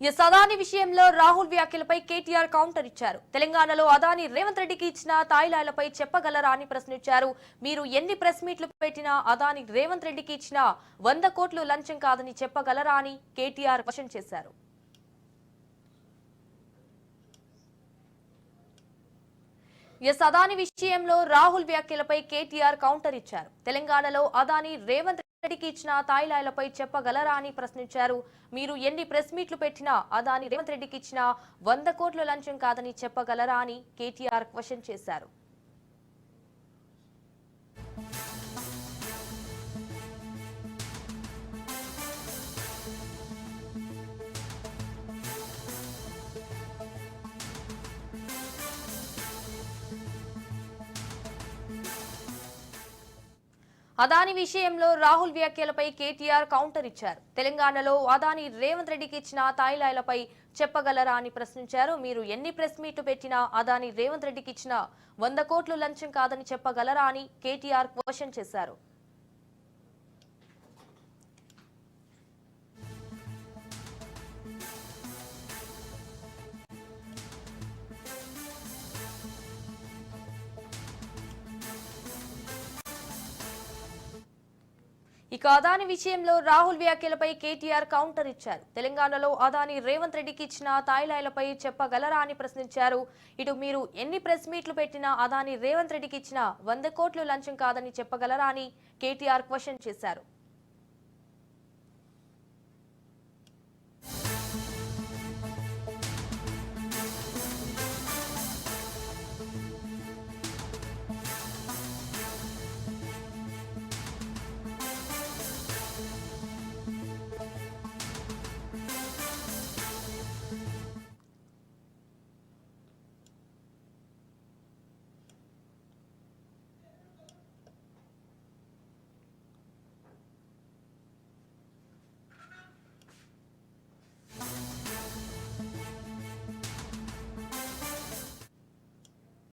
అదాని విషయంలో రాహుల్ వ్యాఖ్యలపై కేటీఆర్ కౌంటర్ ఇచ్చారు. తెలంగాణలో అదాని రేవంత్ రెడ్డికి ఇచ్చిన తాయిలాలపై చెప్పగలరా అని ప్రశ్నించారు. మీరు ఎన్ని ప్రెస్ మీట్లు పెట్టినా అదాని రేవంత్ రెడ్డికి ఇచ్చిన 100 కోట్లు లంచం కాదని చెప్పగలరా అని కేటీఆర్ క్వశ్చన్ చేశారు. అదాని విషయంలో రాహుల్ వ్యాఖ్యలపై కేటీఆర్ కౌంటర్ ఇచ్చారు. తెలంగాణలో అదాని రేవంత్ రెడ్డికి ఇచ్చిన తాయిలాలపై చెప్పగలరా అని ప్రశ్నించారు. మీరు ఎన్ని ప్రెస్ మీట్లు పెట్టినా అదాని రేవంత్ రెడ్డికి ఇచ్చిన 100 కోట్ల లంచం కాదని చెప్పగలరా అని కేటీఆర్ క్వశ్చన్ చేశారు. అదాని విషయంలో రాహుల్ వ్యాఖ్యలపై కేటీఆర్ కౌంటర్ ఇచ్చారు. తెలంగాణలో అదాని రేవంత్ రెడ్డికి ఇచ్చిన తాయిలాలపై చెప్పగలరా అని ప్రశ్నించారు. మీరు ఎన్ని ప్రెస్ మీట్లు పెట్టినా అదాని రేవంత్ రెడ్డికి ఇచ్చిన 100 కోట్లు లంచం కాదని చెప్పగలరా అని కేటీఆర్ క్వశ్చన్ చేశారు. అదాని విషయంలో రాహుల్ వ్యాఖ్యలపై కేటీఆర్ కౌంటర్ ఇచ్చారు. తెలంగాణలో అదాని రేవంత్ రెడ్డికి ఇచ్చిన తాయిలాలపై చెప్పగలరా అని ప్రశ్నించారు. ఇటు మీరు ఎన్ని ప్రెస్ మీట్లు పెట్టినా అదాని రేవంత్ రెడ్డికి ఇచ్చిన 100 కోట్లు లంచం కాదని చెప్పగలరా అని కేటీఆర్ క్వశ్చన్ చేశారు.